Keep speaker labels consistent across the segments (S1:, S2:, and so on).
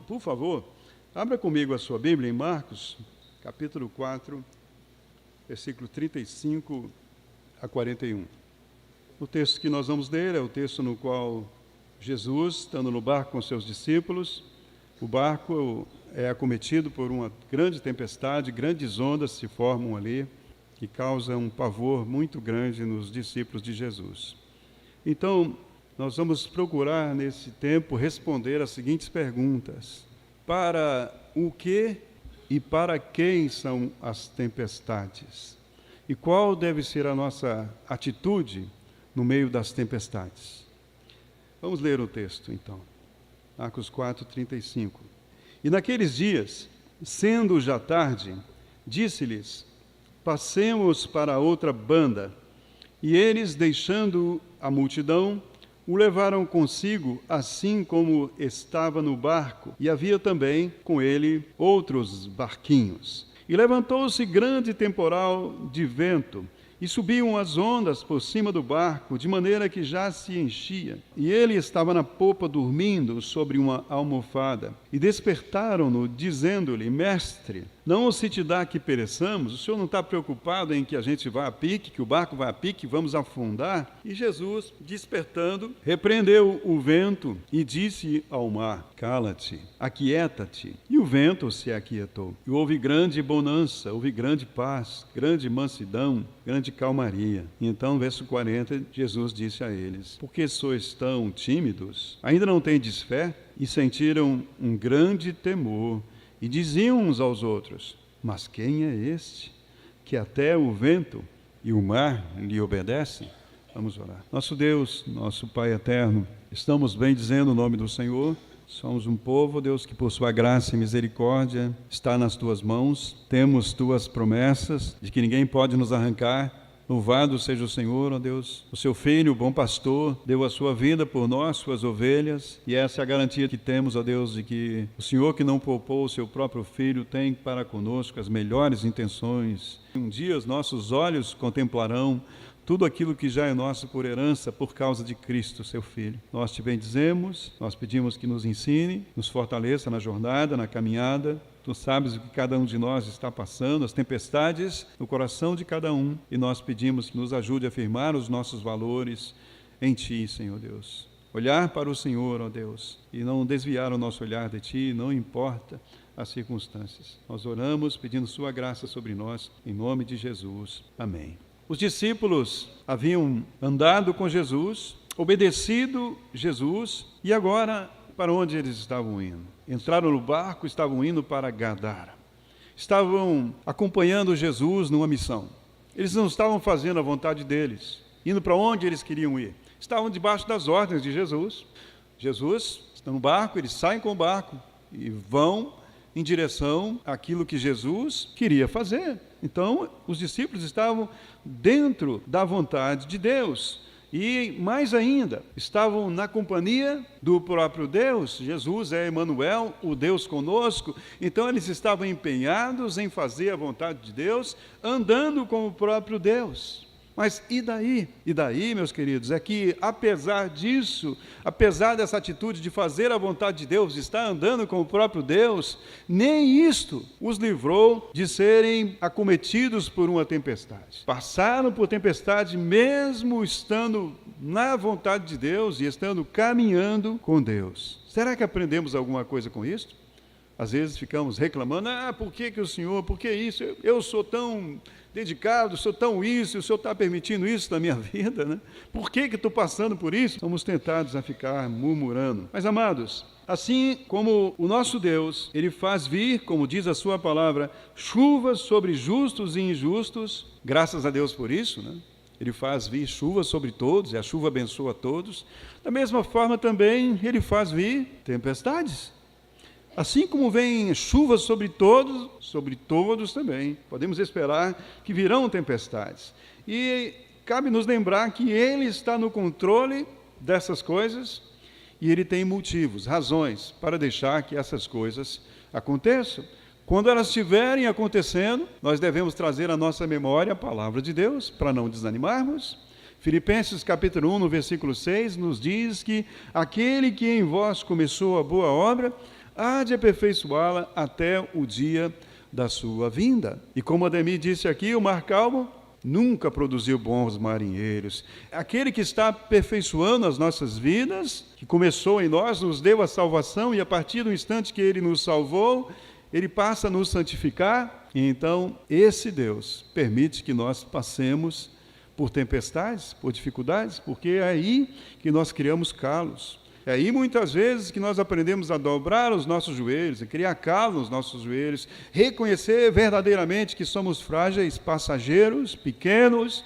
S1: por favor, abra comigo a sua Bíblia em Marcos, capítulo 4, versículo 35 a 41. O texto que nós vamos ler é o texto no qual Jesus, estando no barco com seus discípulos, o barco é acometido por uma grande tempestade, grandes ondas se formam ali, que causam um pavor muito grande nos discípulos de Jesus. Então, nós vamos procurar nesse tempo responder as seguintes perguntas: para o que e para quem são as tempestades? E qual deve ser a nossa atitude no meio das tempestades? Vamos ler o texto, então. Marcos 4, 35. E naqueles dias, sendo já tarde, disse-lhes: passemos para a outra banda. E eles, deixando a multidão, o levaram consigo, assim como estava no barco, e havia também com ele outros barquinhos. E levantou-se grande temporal de vento, e subiam as ondas por cima do barco, de maneira que já se enchia. E ele estava na popa dormindo sobre uma almofada. E despertaram-no, dizendo-lhe: mestre, não se te dá que pereçamos? O senhor não está preocupado em que a gente vá a pique, que o barco vai a pique, vamos afundar? E Jesus, despertando, repreendeu o vento e disse ao mar: cala-te, aquieta-te. E o vento se aquietou. E houve grande bonança, houve grande paz, grande mansidão, grande calmaria. E então, verso 40, Jesus disse a eles: por que sois tão tímidos? Ainda não tendes fé? E sentiram um grande temor, e diziam uns aos outros: mas quem é este, que até o vento e o mar lhe obedecem? Vamos orar. Nosso Deus, nosso Pai eterno, estamos bendizendo o nome do Senhor. Somos um povo, Deus, que por sua graça e misericórdia está nas tuas mãos. Temos tuas promessas de que ninguém pode nos arrancar. Louvado seja o Senhor, ó Deus. O seu Filho, o bom pastor, deu a sua vida por nós, suas ovelhas, e essa é a garantia que temos, ó Deus, de que o Senhor, que não poupou o seu próprio Filho, tem para conosco as melhores intenções. Um dia os nossos olhos contemplarão tudo aquilo que já é nosso por herança, por causa de Cristo, seu Filho. Nós te bendizemos, nós pedimos que nos ensine, nos fortaleça na jornada, na caminhada. Tu sabes o que cada um de nós está passando, as tempestades no coração de cada um, e nós pedimos que nos ajude a afirmar os nossos valores em Ti, Senhor Deus. Olhar para o Senhor, ó Deus, e não desviar o nosso olhar de Ti, não importa as circunstâncias. Nós oramos pedindo Sua graça sobre nós, em nome de Jesus. Amém. Os discípulos haviam andado com Jesus, obedecido Jesus, e agora, para onde eles estavam indo? Entraram no barco, estavam indo para Gadara. Estavam acompanhando Jesus numa missão. Eles não estavam fazendo a vontade deles, indo para onde eles queriam ir. Estavam debaixo das ordens de Jesus. Jesus está no barco, eles saem com o barco e vão em direção àquilo que Jesus queria fazer. Então, os discípulos estavam dentro da vontade de Deus. E, mais ainda, estavam na companhia do próprio Deus. Jesus é Emanuel, o Deus conosco. Então, eles estavam empenhados em fazer a vontade de Deus, andando com o próprio Deus. Mas e daí? E daí, meus queridos, é que apesar disso, apesar dessa atitude de fazer a vontade de Deus, de estar andando com o próprio Deus, nem isto os livrou de serem acometidos por uma tempestade. Passaram por tempestade mesmo estando na vontade de Deus e estando caminhando com Deus. Será que aprendemos alguma coisa com isso? Às vezes ficamos reclamando: por que o Senhor, por que isso? Eu sou tão dedicado, sou tão isso, o Senhor está permitindo isso na minha vida, né? Por que estou passando por isso? Somos tentados a ficar murmurando. Mas, amados, assim como o nosso Deus, Ele faz vir, como diz a sua palavra, chuvas sobre justos e injustos, graças a Deus por isso, né? Ele faz vir chuva sobre todos, e a chuva abençoa todos. Da mesma forma também, Ele faz vir tempestades. Assim como vem chuva sobre todos também, podemos esperar que virão tempestades. E cabe nos lembrar que Ele está no controle dessas coisas e Ele tem motivos, razões para deixar que essas coisas aconteçam. Quando elas estiverem acontecendo, nós devemos trazer à nossa memória a palavra de Deus, para não desanimarmos. Filipenses capítulo 1, no versículo 6, nos diz que aquele que em vós começou a boa obra, há de aperfeiçoá-la até o dia da sua vinda. E como Ademir disse aqui, o mar calmo nunca produziu bons marinheiros. Aquele que está aperfeiçoando as nossas vidas, que começou em nós, nos deu a salvação, e a partir do instante que Ele nos salvou, Ele passa a nos santificar. E então, esse Deus permite que nós passemos por tempestades, por dificuldades, porque é aí que nós criamos calos. É aí, muitas vezes, que nós aprendemos a dobrar os nossos joelhos, a criar calo nos nossos joelhos, reconhecer verdadeiramente que somos frágeis, passageiros, pequenos,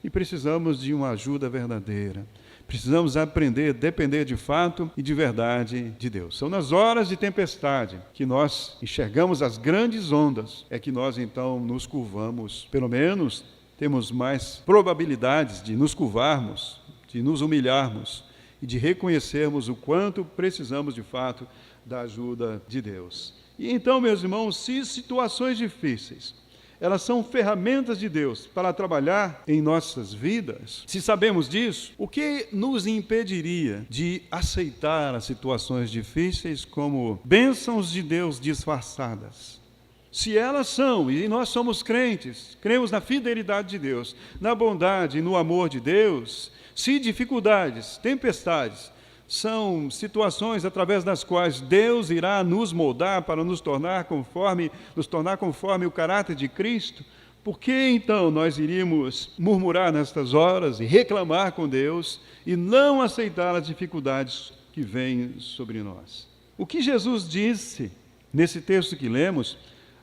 S1: e precisamos de uma ajuda verdadeira. Precisamos aprender a depender de fato e de verdade de Deus. São nas horas de tempestade que nós enxergamos as grandes ondas, é que nós, então, nos curvamos, pelo menos temos mais probabilidades de nos curvarmos, de nos humilharmos, e de reconhecermos o quanto precisamos, de fato, da ajuda de Deus. E então, meus irmãos, se situações difíceis, elas são ferramentas de Deus para trabalhar em nossas vidas, se sabemos disso, o que nos impediria de aceitar as situações difíceis como bênçãos de Deus disfarçadas? Se elas são, e nós somos crentes, cremos na fidelidade de Deus, na bondade e no amor de Deus, se dificuldades, tempestades, são situações através das quais Deus irá nos moldar para nos tornar conforme o caráter de Cristo, por que então nós iríamos murmurar nestas horas e reclamar com Deus e não aceitar as dificuldades que vêm sobre nós? O que Jesus disse nesse texto que lemos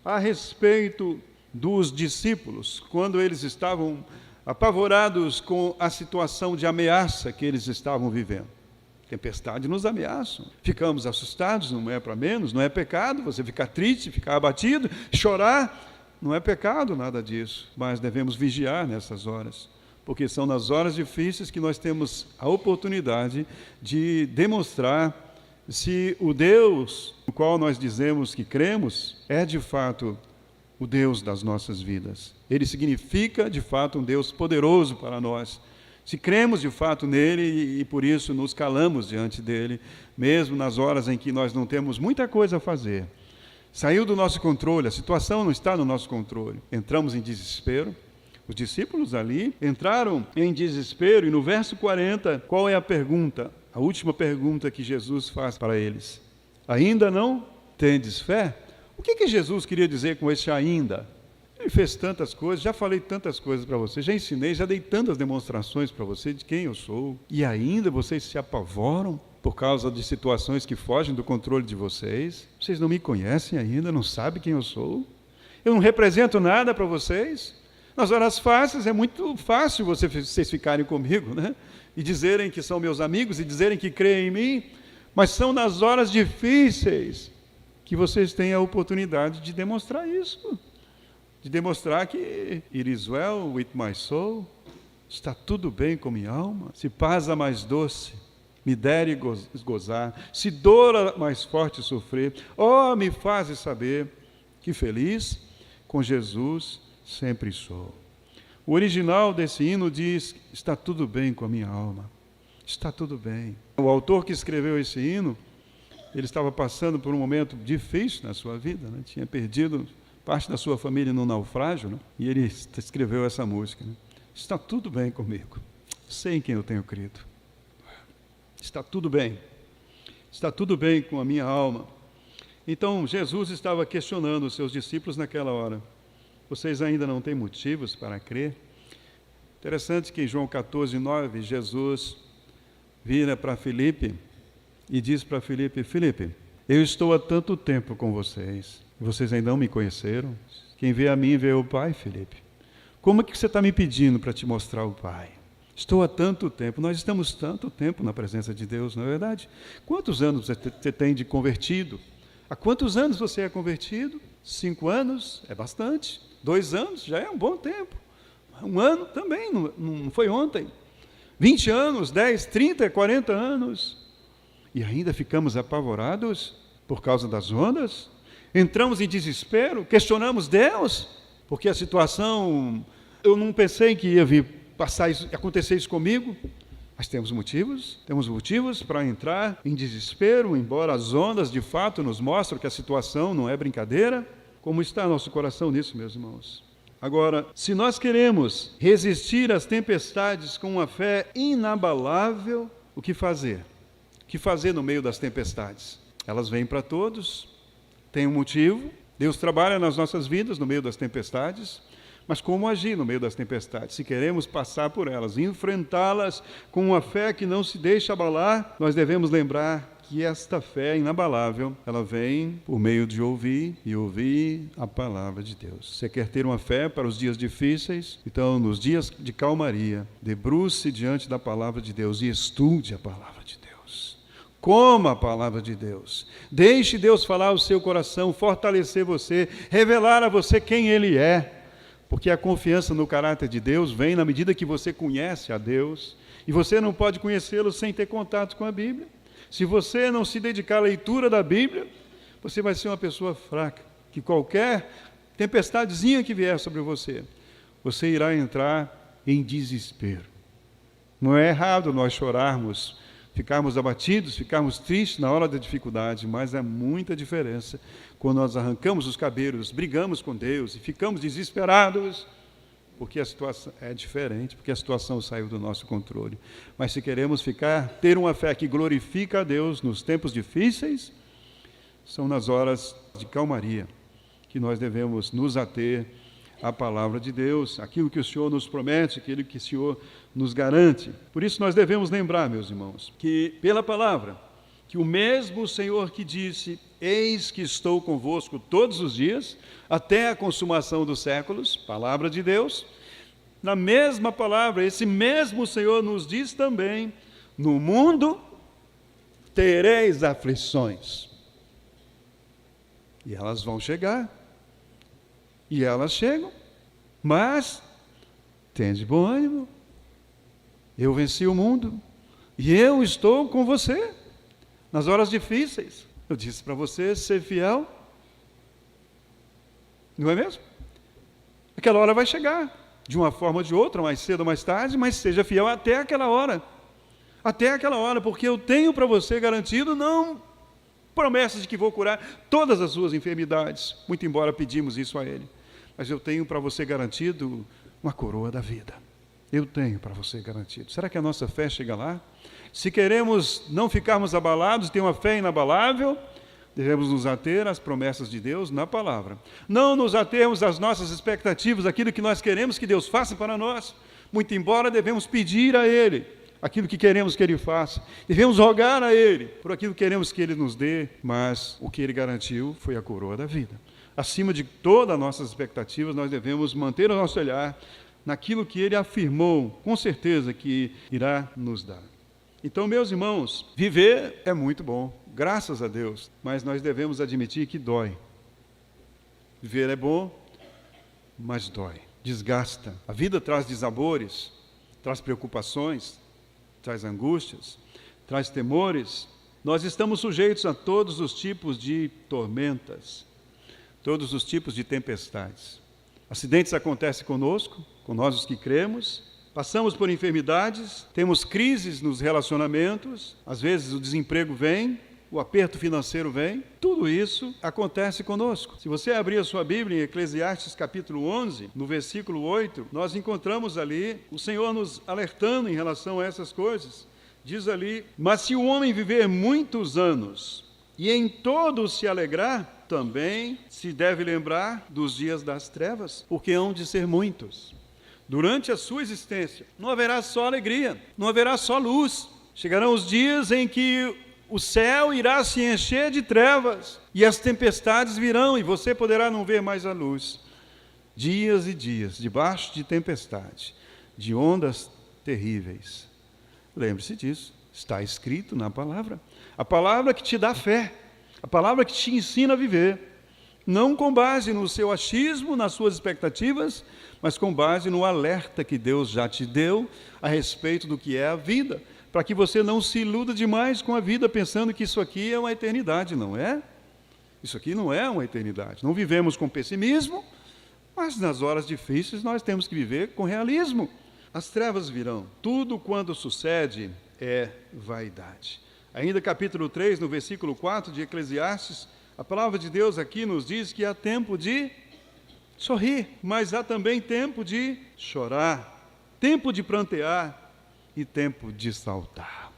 S1: a respeito dos discípulos, quando eles estavam apavorados com a situação de ameaça que eles estavam vivendo? Tempestade nos ameaça. Ficamos assustados, não é para menos, não é pecado você ficar triste, ficar abatido, chorar, não é pecado nada disso, mas devemos vigiar nessas horas, porque são nas horas difíceis que nós temos a oportunidade de demonstrar se o Deus no qual nós dizemos que cremos é de fato o Deus das nossas vidas. Ele significa de fato um Deus poderoso para nós. Se cremos de fato nele e por isso nos calamos diante dele, mesmo nas horas em que nós não temos muita coisa a fazer. Saiu do nosso controle, a situação não está no nosso controle. Entramos em desespero. Os discípulos ali entraram em desespero, e no verso 40, qual é a pergunta? A última pergunta que Jesus faz para eles. Ainda não tendes fé? O que Jesus queria dizer com esse ainda? Ele fez tantas coisas, já falei tantas coisas para você, já ensinei, já dei tantas demonstrações para você de quem eu sou, e ainda vocês se apavoram por causa de situações que fogem do controle de vocês? Vocês não me conhecem ainda, não sabem quem eu sou? Eu não represento nada para vocês? Nas horas fáceis é muito fácil vocês ficarem comigo, né? E dizerem que são meus amigos, e dizerem que creem em mim, mas são nas horas difíceis que vocês têm a oportunidade de demonstrar isso, de demonstrar que it is well with my soul, está tudo bem com minha alma, se paz a mais doce me dere gozar, se dor a mais forte sofrer, me fazes saber que feliz com Jesus sempre sou. O original desse hino diz, está tudo bem com a minha alma, está tudo bem. O autor que escreveu esse hino, ele estava passando por um momento difícil na sua vida, né? Tinha perdido parte da sua família no naufrágio, né? E ele escreveu essa música, né? Está tudo bem comigo, sei em quem eu tenho crido. Está tudo bem com a minha alma. Então Jesus estava questionando os seus discípulos naquela hora. Vocês ainda não têm motivos para crer? Interessante que em João 14:9, Jesus vira para Filipe e diz para Filipe, Filipe, eu estou há tanto tempo com vocês, e vocês ainda não me conheceram? Quem vê a mim vê o Pai, Filipe. Como é que você está me pedindo para te mostrar o Pai? Estou há tanto tempo, nós estamos tanto tempo na presença de Deus, não é verdade? Quantos anos você tem de convertido? Há quantos anos você é convertido? 5 anos é bastante. 2 anos já é um bom tempo. 1 ano também, não foi ontem. 20 anos, 10, 30, 40 anos. E ainda ficamos apavorados por causa das ondas? Entramos em desespero, questionamos Deus, porque a situação, eu não pensei que ia vir acontecer isso comigo. Mas temos motivos para entrar em desespero, embora as ondas de fato nos mostrem que a situação não é brincadeira. Como está nosso coração nisso, meus irmãos? Agora, se nós queremos resistir às tempestades com uma fé inabalável, o que fazer? O que fazer no meio das tempestades? Elas vêm para todos, tem um motivo. Deus trabalha nas nossas vidas no meio das tempestades, mas como agir no meio das tempestades? Se queremos passar por elas, enfrentá-las com uma fé que não se deixa abalar, nós devemos lembrar que esta fé inabalável, ela vem por meio de ouvir e ouvir a palavra de Deus. Você quer ter uma fé para os dias difíceis? Então, nos dias de calmaria, debruce diante da palavra de Deus e estude a palavra de Deus. Coma a palavra de Deus. Deixe Deus falar ao seu coração, fortalecer você, revelar a você quem Ele é. Porque a confiança no caráter de Deus vem na medida que você conhece a Deus. E você não pode conhecê-lo sem ter contato com a Bíblia. Se você não se dedicar à leitura da Bíblia, você vai ser uma pessoa fraca, que qualquer tempestadezinha que vier sobre você, você irá entrar em desespero. Não é errado nós chorarmos, ficarmos abatidos, ficarmos tristes na hora da dificuldade, mas há muita diferença quando nós arrancamos os cabelos, brigamos com Deus e ficamos desesperados, porque a situação é diferente, porque a situação saiu do nosso controle. Mas se queremos ter uma fé que glorifica a Deus nos tempos difíceis, são nas horas de calmaria que nós devemos nos ater à palavra de Deus, aquilo que o Senhor nos promete, aquilo que o Senhor nos garante. Por isso nós devemos lembrar, meus irmãos, que pela palavra, que o mesmo Senhor que disse: eis que estou convosco todos os dias, até a consumação dos séculos, palavra de Deus, na mesma palavra, esse mesmo Senhor nos diz também: no mundo tereis aflições. E elas vão chegar, e elas chegam, mas tende bom ânimo, eu venci o mundo, e eu estou com você nas horas difíceis. Eu disse para você ser fiel, não é mesmo? Aquela hora vai chegar, de uma forma ou de outra, mais cedo ou mais tarde, mas seja fiel até aquela hora, porque eu tenho para você garantido, não promessas de que vou curar todas as suas enfermidades, muito embora pedimos isso a Ele, mas eu tenho para você garantido uma coroa da vida. Eu tenho para você garantido. Será que a nossa fé chega lá? Se queremos não ficarmos abalados, ter uma fé inabalável, devemos nos ater às promessas de Deus na palavra. Não nos atermos às nossas expectativas, aquilo que nós queremos que Deus faça para nós. Muito embora devemos pedir a Ele aquilo que queremos que Ele faça. Devemos rogar a Ele por aquilo que queremos que Ele nos dê, mas o que Ele garantiu foi a coroa da vida. Acima de todas as nossas expectativas, nós devemos manter o nosso olhar naquilo que Ele afirmou, com certeza que irá nos dar. Então, meus irmãos, viver é muito bom, graças a Deus, mas nós devemos admitir que dói. Viver é bom, mas dói, desgasta. A vida traz desabores, traz preocupações, traz angústias, traz temores. Nós estamos sujeitos a todos os tipos de tormentas, todos os tipos de tempestades. Acidentes acontecem conosco, com nós os que cremos, passamos por enfermidades, temos crises nos relacionamentos, às vezes o desemprego vem, o aperto financeiro vem, tudo isso acontece conosco. Se você abrir a sua Bíblia em Eclesiastes capítulo 11, no versículo 8, nós encontramos ali o Senhor nos alertando em relação a essas coisas. Diz ali: mas se o homem viver muitos anos e em todos se alegrar, também se deve lembrar dos dias das trevas, porque hão de ser muitos. Durante a sua existência, não haverá só alegria, não haverá só luz. Chegarão os dias em que o céu irá se encher de trevas, e as tempestades virão, e você poderá não ver mais a luz. Dias e dias, debaixo de tempestade, de ondas terríveis. Lembre-se disso, está escrito na palavra. A palavra que te dá fé, a palavra que te ensina a viver. Não com base no seu achismo, nas suas expectativas, mas com base no alerta que Deus já te deu a respeito do que é a vida, para que você não se iluda demais com a vida pensando que isso aqui é uma eternidade, não é? Isso aqui não é uma eternidade. Não vivemos com pessimismo, mas nas horas difíceis nós temos que viver com realismo. as trevas virão. Tudo quando sucede é vaidade. Ainda capítulo 3, no versículo 4 de Eclesiastes, a palavra de Deus aqui nos diz que há tempo de sorrir, mas há também tempo de chorar, tempo de prantear e tempo de saltar.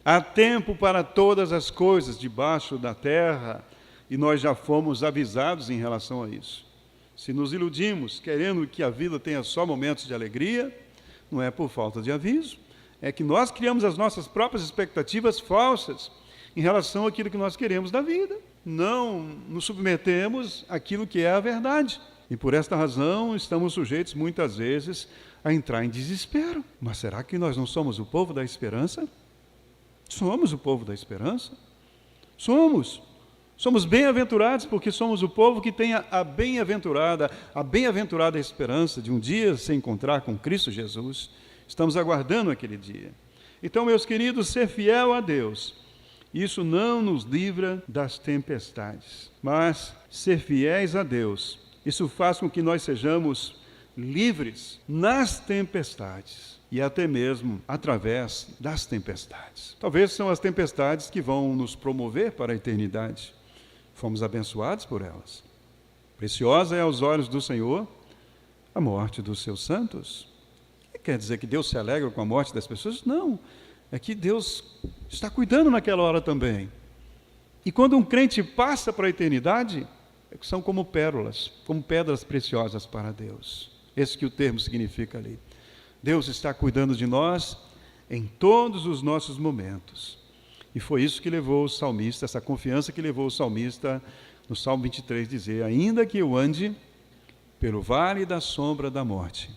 S1: Há tempo para todas as coisas debaixo da terra, e nós já fomos avisados em relação a isso. Se nos iludimos, querendo que a vida tenha só momentos de alegria, não é por falta de aviso, é que nós criamos as nossas próprias expectativas falsas em relação àquilo que nós queremos da vida. Não nos submetemos àquilo que é a verdade. E por esta razão estamos sujeitos muitas vezes a entrar em desespero. Mas será que nós não somos o povo da esperança? Somos o povo da esperança? Somos. Somos bem-aventurados porque somos o povo que tem a bem-aventurada esperança de um dia se encontrar com Cristo Jesus. Estamos aguardando aquele dia. Então, meus queridos, ser fiel a Deus, isso não nos livra das tempestades, mas ser fiéis a Deus, isso faz com que nós sejamos livres nas tempestades e até mesmo através das tempestades. Talvez são as tempestades que vão nos promover para a eternidade. Fomos abençoados por elas. Preciosa é aos olhos do Senhor a morte dos seus santos. Quer dizer que Deus se alegra com a morte das pessoas? Não. É que Deus está cuidando naquela hora também. E quando um crente passa para a eternidade, são como pérolas, como pedras preciosas para Deus. Esse que o termo significa ali. Deus está cuidando de nós em todos os nossos momentos. E foi isso que levou o salmista, essa confiança que levou o salmista no Salmo 23, dizer: ainda que eu ande pelo vale da sombra da morte,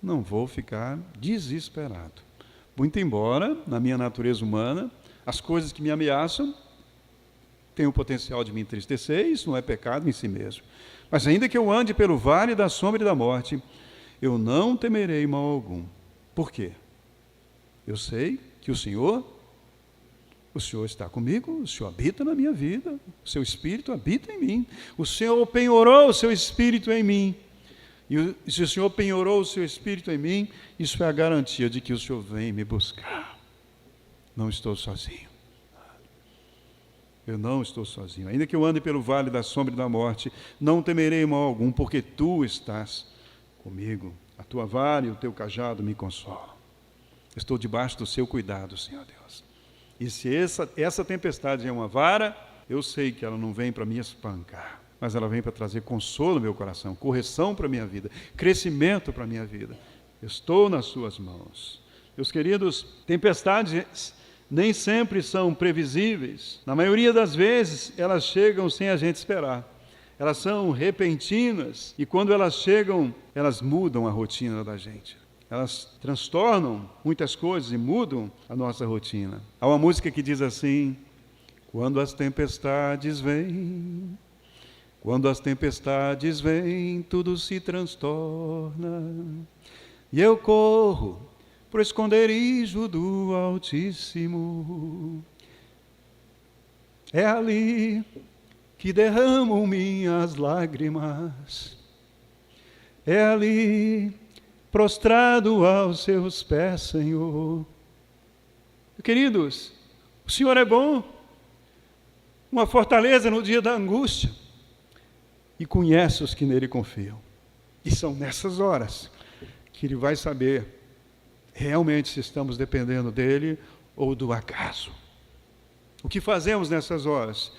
S1: não vou ficar desesperado. Muito embora, na minha natureza humana, as coisas que me ameaçam têm o potencial de me entristecer, isso não é pecado em si mesmo. Mas ainda que eu ande pelo vale da sombra da morte, eu não temerei mal algum. Por quê? Eu sei que o Senhor está comigo, o Senhor habita na minha vida, o seu Espírito habita em mim, o Senhor penhorou o seu Espírito em mim. E se o Senhor penhorou o seu Espírito em mim, isso é a garantia de que o Senhor vem me buscar. Não estou sozinho. Eu não estou sozinho. Ainda que eu ande pelo vale da sombra da morte, não temerei mal algum, porque tu estás comigo. A tua vara e o teu cajado me consolam. Estou debaixo do seu cuidado, Senhor Deus. E se essa tempestade é uma vara, eu sei que ela não vem para me espancar, mas ela vem para trazer consolo ao meu coração, correção para a minha vida, crescimento para a minha vida. Eu estou nas suas mãos. Meus queridos, tempestades nem sempre são previsíveis. Na maioria das vezes, elas chegam sem a gente esperar. Elas são repentinas e quando elas chegam, elas mudam a rotina da gente. Elas transtornam muitas coisas e mudam a nossa rotina. Há uma música que diz assim: quando as tempestades vêm, tudo se transtorna, e eu corro pro esconderijo do Altíssimo. É ali que derramo minhas lágrimas, é ali prostrado aos seus pés, Senhor. Queridos, o Senhor é bom, uma fortaleza no dia da angústia, e conhece os que nele confiam. E são nessas horas que Ele vai saber realmente se estamos dependendo dEle ou do acaso. O que fazemos nessas horas?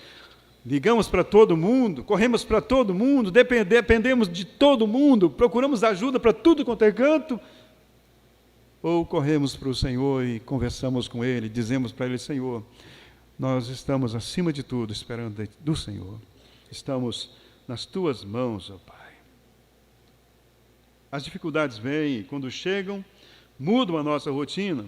S1: Ligamos para todo mundo, corremos para todo mundo, dependemos de todo mundo, procuramos ajuda para tudo quanto é canto, ou corremos para o Senhor e conversamos com Ele, dizemos para Ele: Senhor, nós estamos acima de tudo esperando do Senhor, estamos nas Tuas mãos, ó Pai. As dificuldades vêm e quando chegam, mudam a nossa rotina,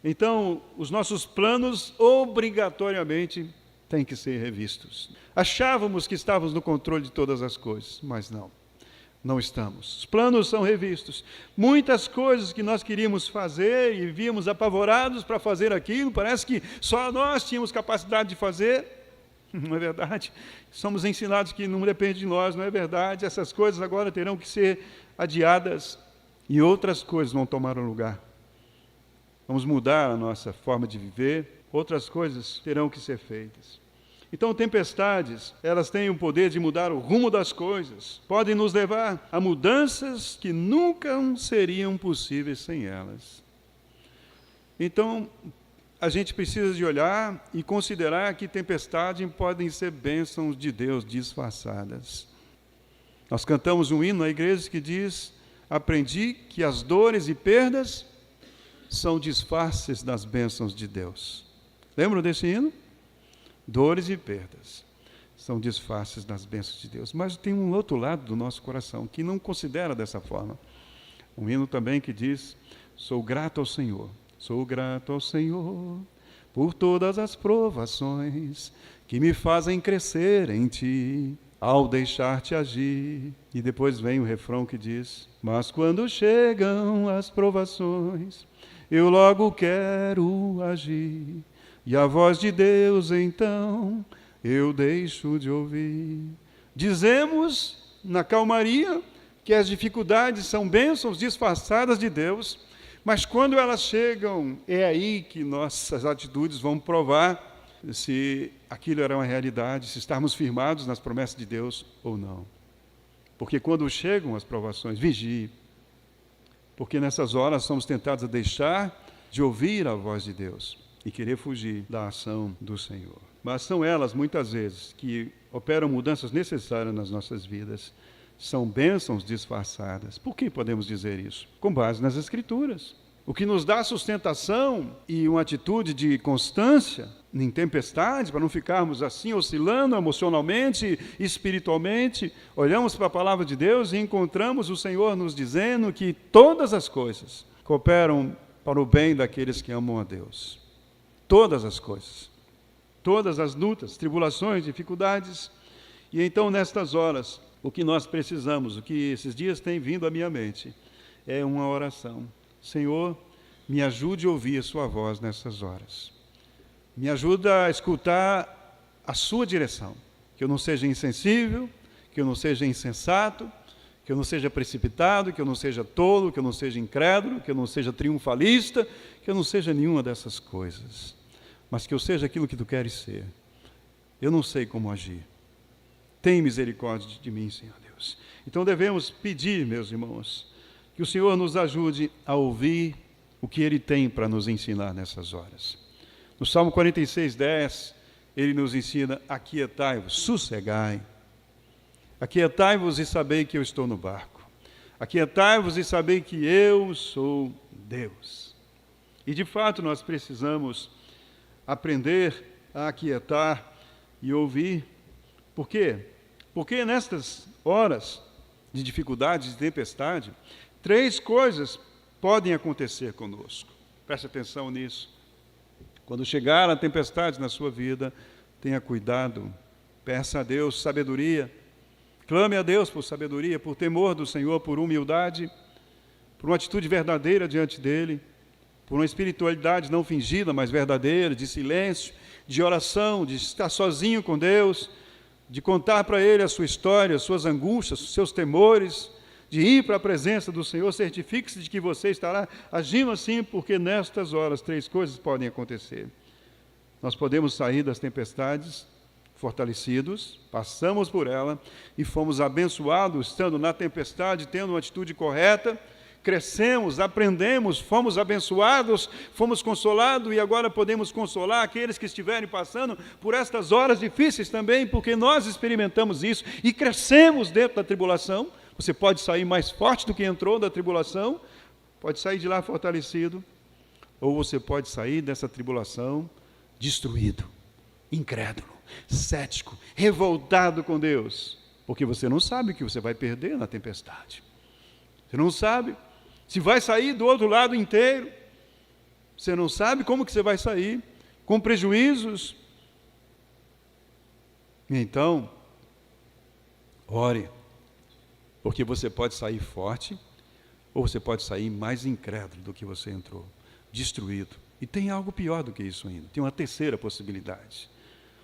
S1: então os nossos planos obrigatoriamente têm que ser revistos. Achávamos que estávamos no controle de todas as coisas, mas não estamos. Os planos são revistos. Muitas coisas que nós queríamos fazer e víamos apavorados para fazer aquilo, parece que só nós tínhamos capacidade de fazer. Não é verdade? Somos ensinados que não depende de nós, não é verdade? Essas coisas agora terão que ser adiadas. e outras coisas vão tomar o lugar. Vamos mudar a nossa forma de viver, outras coisas terão que ser feitas. Então, tempestades, elas têm o poder de mudar o rumo das coisas, podem nos levar a mudanças que nunca seriam possíveis sem elas. Então, a gente precisa de olhar e considerar que tempestades podem ser bênçãos de Deus disfarçadas. Nós cantamos um hino na igreja que diz: aprendi que as dores e perdas são disfarces das bênçãos de Deus. Lembram desse hino? Dores e perdas são disfarces das bênçãos de Deus. Mas tem um outro lado do nosso coração que não considera dessa forma. Um hino também que diz: sou grato ao Senhor por todas as provações que me fazem crescer em Ti, ao deixar-te agir. E depois vem o refrão que diz: mas quando chegam as provações, eu logo quero agir, e a voz de Deus então eu deixo de ouvir. Dizemos na calmaria que as dificuldades são bênçãos disfarçadas de Deus, mas quando elas chegam, é aí que nossas atitudes vão provar se aquilo era uma realidade, se estamos firmados nas promessas de Deus ou não. Porque quando chegam as provações, vigie, porque nessas horas somos tentados a deixar de ouvir a voz de Deus e querer fugir da ação do Senhor. Mas são elas, muitas vezes, que operam mudanças necessárias nas nossas vidas. São bênçãos disfarçadas. Por que podemos dizer isso? Com base nas Escrituras. O que nos dá sustentação e uma atitude de constância em tempestades, para não ficarmos assim oscilando emocionalmente, espiritualmente, olhamos para a palavra de Deus e encontramos o Senhor nos dizendo que todas as coisas cooperam para o bem daqueles que amam a Deus. Todas as coisas. Todas as lutas, tribulações, dificuldades. E então, nestas horas, o que nós precisamos, o que esses dias tem vindo à minha mente, é uma oração. Senhor, me ajude a ouvir a sua voz nessas horas. Me ajuda a escutar a sua direção. Que eu não seja insensível, que eu não seja insensato, que eu não seja precipitado, que eu não seja tolo, que eu não seja incrédulo, que eu não seja triunfalista, que eu não seja nenhuma dessas coisas. Mas que eu seja aquilo que tu queres ser. Eu não sei como agir. Tem misericórdia de mim, Senhor Deus. Então devemos pedir, meus irmãos, que o Senhor nos ajude a ouvir o que Ele tem para nos ensinar nessas horas. No Salmo 46:10, Ele nos ensina: aquietai-vos, sossegai. Aquietai-vos e sabei que eu estou no barco. Aquietai-vos e sabei que eu sou Deus. E de fato nós precisamos aprender a aquietar e ouvir. Por quê? Porque nestas horas de dificuldade, de tempestade, 3 coisas podem acontecer conosco. Preste atenção nisso. Quando chegar a tempestade na sua vida, tenha cuidado, peça a Deus sabedoria, clame a Deus por sabedoria, por temor do Senhor, por humildade, por uma atitude verdadeira diante dEle, por uma espiritualidade não fingida, mas verdadeira, de silêncio, de oração, de estar sozinho com Deus, de contar para Ele a sua história, as suas angústias, os seus temores, de ir para a presença do Senhor. Certifique-se de que você estará agindo assim, porque nestas horas 3 coisas podem acontecer. Nós podemos sair das tempestades fortalecidos, passamos por ela e fomos abençoados, estando na tempestade, tendo uma atitude correta, crescemos, aprendemos, fomos abençoados, fomos consolados e agora podemos consolar aqueles que estiverem passando por estas horas difíceis também, porque nós experimentamos isso e crescemos dentro da tribulação. Você pode sair mais forte do que entrou da tribulação, pode sair de lá fortalecido, ou você pode sair dessa tribulação destruído, incrédulo, cético, revoltado com Deus, porque você não sabe o que você vai perder na tempestade. Você não sabe se vai sair do outro lado inteiro. Você não sabe como que você vai sair, com prejuízos. Então, ore, porque você pode sair forte, ou você pode sair mais incrédulo do que você entrou, destruído. E tem algo pior do que isso ainda, tem uma terceira possibilidade.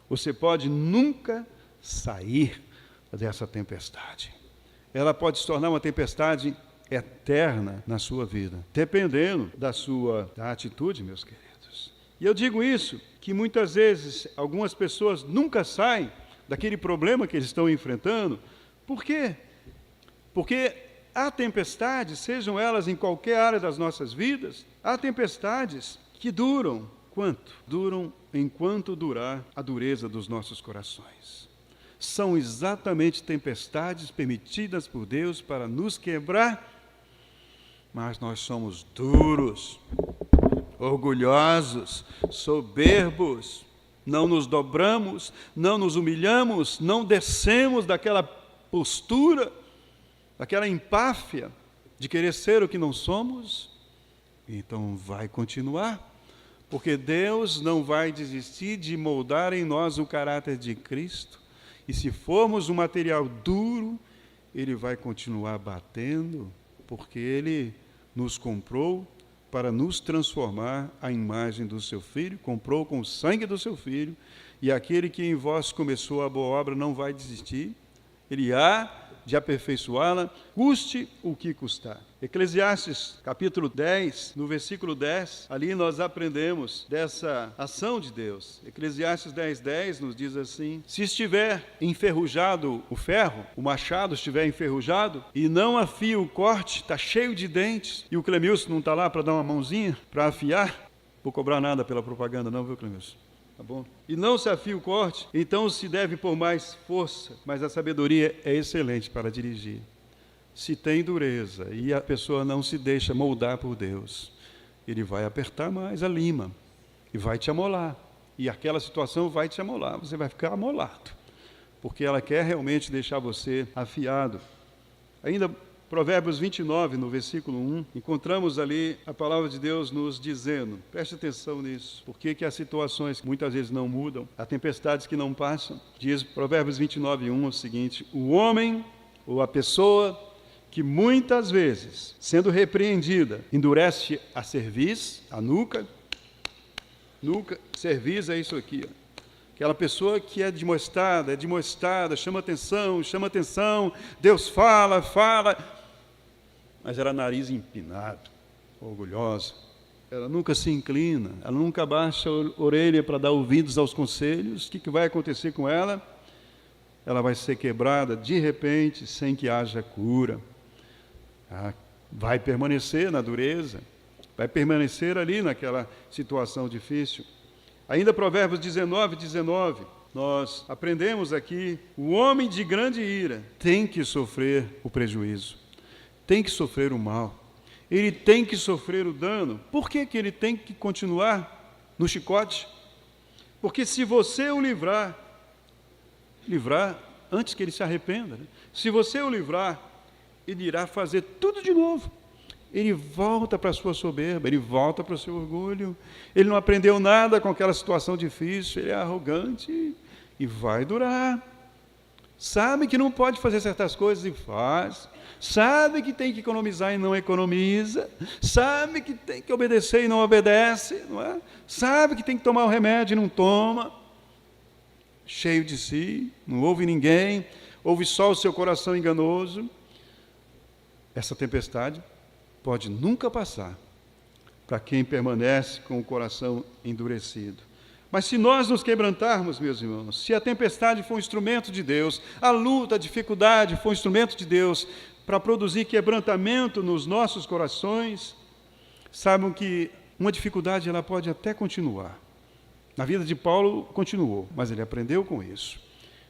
S1: Você pode nunca sair dessa tempestade. Ela pode se tornar uma tempestade eterna na sua vida, dependendo da sua atitude, meus queridos. E eu digo isso, que muitas vezes algumas pessoas nunca saem daquele problema que eles estão enfrentando. Por quê? Porque há tempestades, sejam elas em qualquer área das nossas vidas, há tempestades que duram. Quanto? Duram enquanto durar a dureza dos nossos corações. São exatamente tempestades permitidas por Deus para nos quebrar, mas nós somos duros, orgulhosos, soberbos, não nos dobramos, não nos humilhamos, não descemos daquela postura, daquela empáfia de querer ser o que não somos. Então vai continuar, porque Deus não vai desistir de moldar em nós o caráter de Cristo. E se formos um material duro, Ele vai continuar batendo, porque Ele nos comprou para nos transformar à imagem do seu Filho, comprou com o sangue do seu Filho, e aquele que em vós começou a boa obra não vai desistir, Ele há de aperfeiçoá-la, custe o que custar. Eclesiastes, capítulo 10, no versículo 10, ali nós aprendemos dessa ação de Deus. Eclesiastes 10:10 nos diz assim: se estiver enferrujado o ferro, o machado estiver enferrujado, e não afia o corte, está cheio de dentes, e o Clemilson não está lá para dar uma mãozinha, para afiar, vou cobrar nada pela propaganda não, viu, Clemilson? Tá bom? E não se afia o corte, então se deve por mais força, mas a sabedoria é excelente para dirigir. Se tem dureza e a pessoa não se deixa moldar por Deus, Ele vai apertar mais a lima e vai te amolar. E aquela situação vai te amolar, você vai ficar amolado, porque ela quer realmente deixar você afiado. Ainda Provérbios 29, no versículo 1, encontramos ali a palavra de Deus nos dizendo, preste atenção nisso, por que as situações muitas vezes não mudam, há tempestades que não passam. Diz Provérbios 29, 1 o seguinte: o homem ou a pessoa que muitas vezes, sendo repreendida, endurece a cerviz, a nuca, cerviz é isso aqui, ó. Aquela pessoa que é demonstrada, chama atenção, Deus fala, mas ela nariz empinado, orgulhosa. Ela nunca se inclina, ela nunca baixa a orelha para dar ouvidos aos conselhos. O que vai acontecer com ela? Ela vai ser quebrada de repente, sem que haja cura. Vai permanecer na dureza, vai permanecer ali naquela situação difícil. Ainda Provérbios 19, nós aprendemos aqui, o homem de grande ira tem que sofrer o prejuízo, tem que sofrer o mal, ele tem que sofrer o dano. Por que ele tem que continuar no chicote? Porque se você o livrar antes que ele se arrependa, né? Se você o livrar, ele irá fazer tudo de novo. Ele volta para a sua soberba, ele volta para o seu orgulho, ele não aprendeu nada com aquela situação difícil, ele é arrogante e vai durar. Sabe que não pode fazer certas coisas e faz, sabe que tem que economizar e não economiza, sabe que tem que obedecer e não obedece, não é? Sabe que tem que tomar o remédio e não toma, cheio de si, não ouve ninguém, ouve só o seu coração enganoso. Essa tempestade pode nunca passar para quem permanece com o coração endurecido. Mas se nós nos quebrantarmos, meus irmãos, se a tempestade for um instrumento de Deus, a luta, a dificuldade for um instrumento de Deus para produzir quebrantamento nos nossos corações, saibam que uma dificuldade ela pode até continuar. Na vida de Paulo continuou, mas ele aprendeu com isso.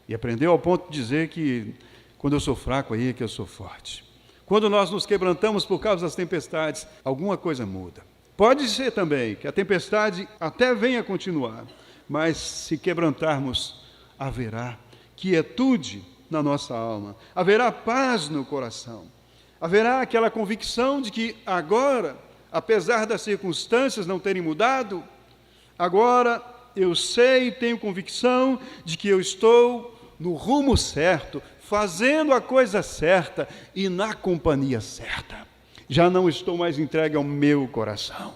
S1: E aprendeu ao ponto de dizer que quando eu sou fraco, aí é que eu sou forte. Quando nós nos quebrantamos por causa das tempestades, alguma coisa muda. Pode ser também que a tempestade até venha continuar, mas se quebrantarmos, haverá quietude na nossa alma, haverá paz no coração, haverá aquela convicção de que agora, apesar das circunstâncias não terem mudado, agora eu sei e tenho convicção de que eu estou no rumo certo, fazendo a coisa certa e na companhia certa. Já não estou mais entregue ao meu coração,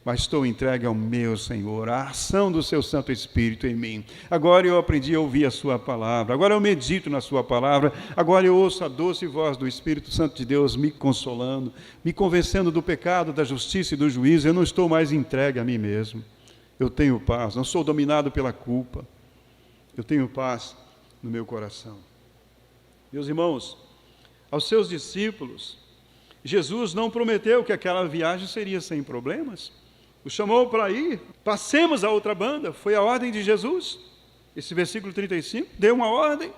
S1: mas estou entregue ao meu Senhor, à ação do seu Santo Espírito em mim. Agora eu aprendi a ouvir a sua palavra, agora eu medito na sua palavra, agora eu ouço a doce voz do Espírito Santo de Deus me consolando, me convencendo do pecado, da justiça e do juízo. Eu não estou mais entregue a mim mesmo. Eu tenho paz, não sou dominado pela culpa. Eu tenho paz no meu coração. Meus irmãos, aos seus discípulos, Jesus não prometeu que aquela viagem seria sem problemas. O chamou para ir, passemos a outra banda, foi a ordem de Jesus. Esse versículo 35 deu uma ordem,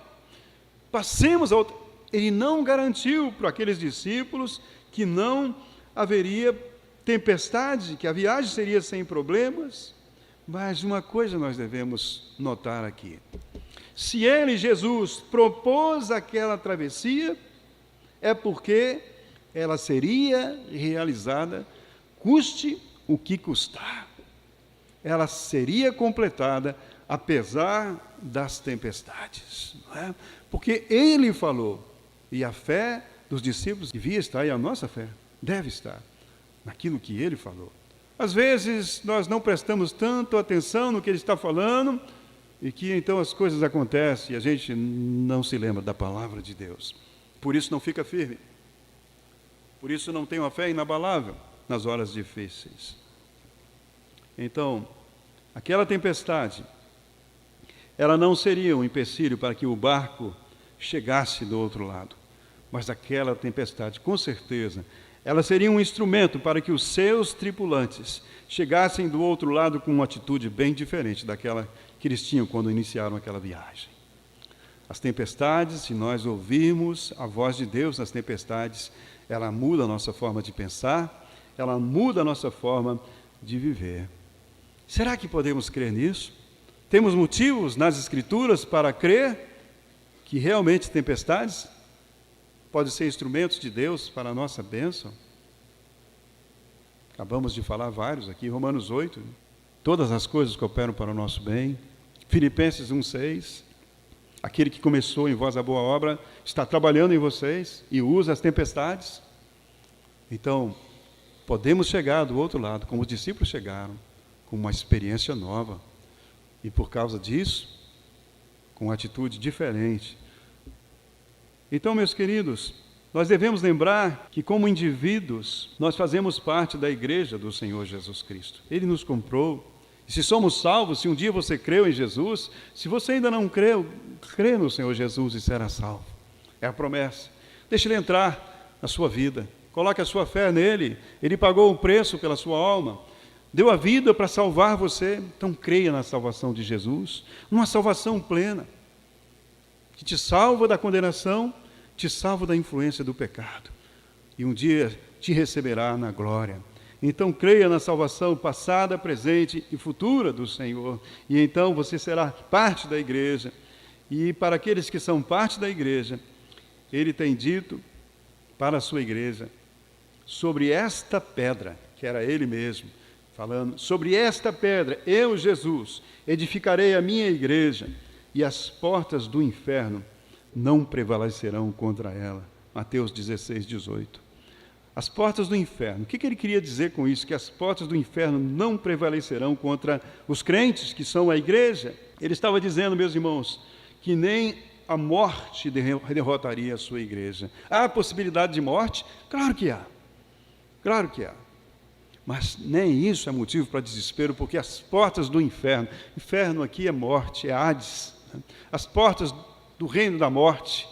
S1: passemos a outra. Ele não garantiu para aqueles discípulos que não haveria tempestade, que a viagem seria sem problemas. Mas uma coisa nós devemos notar aqui. Se ele, Jesus, propôs aquela travessia, é porque ela seria realizada, custe o que custar. Ela seria completada, apesar das tempestades. Não é? Porque ele falou, e a fé dos discípulos devia estar, e a nossa fé deve estar, naquilo que ele falou. Às vezes, nós não prestamos tanto atenção no que ele está falando, e que então as coisas acontecem, e a gente não se lembra da palavra de Deus. Por isso não fica firme. Por isso não tem uma fé inabalável nas horas difíceis. Então, aquela tempestade, ela não seria um empecilho para que o barco chegasse do outro lado. Mas aquela tempestade, com certeza, ela seria um instrumento para que os seus tripulantes chegassem do outro lado com uma atitude bem diferente daquela que eles tinham quando iniciaram aquela viagem. As tempestades, se nós ouvirmos a voz de Deus nas tempestades, ela muda a nossa forma de pensar, ela muda a nossa forma de viver. Será que podemos crer nisso? Temos motivos nas Escrituras para crer que realmente tempestades podem ser instrumentos de Deus para a nossa bênção? Acabamos de falar vários aqui, Romanos 8, todas as coisas cooperam para o nosso bem. Filipenses 1,6, aquele que começou em vós a boa obra, está trabalhando em vocês e usa as tempestades. Então, podemos chegar do outro lado, como os discípulos chegaram, com uma experiência nova. E por causa disso, com uma atitude diferente. Então, meus queridos, nós devemos lembrar que, como indivíduos, nós fazemos parte da igreja do Senhor Jesus Cristo. Ele nos comprou. E se somos salvos, se um dia você creu em Jesus, se você ainda não creu, crê no Senhor Jesus e será salvo. É a promessa. Deixe Ele entrar na sua vida. Coloque a sua fé nele. Ele pagou o preço pela sua alma. Deu a vida para salvar você. Então creia na salvação de Jesus. Uma salvação plena. Que te salva da condenação, te salva da influência do pecado. E um dia te receberá na glória. Então creia na salvação passada, presente e futura do Senhor. E então você será parte da igreja. E para aqueles que são parte da igreja, Ele tem dito para a sua igreja, sobre esta pedra, que era Ele mesmo, falando, sobre esta pedra, eu, Jesus, edificarei a minha igreja, e as portas do inferno não prevalecerão contra ela. Mateus 16, 18. As portas do inferno. O que ele queria dizer com isso? Que as portas do inferno não prevalecerão contra os crentes, que são a igreja. Ele estava dizendo, meus irmãos, que nem a morte derrotaria a sua igreja. Há possibilidade de morte? Claro que há. Claro que há. Mas nem isso é motivo para desespero, porque as portas do inferno, inferno aqui é morte, é Hades, né? As portas do reino da morte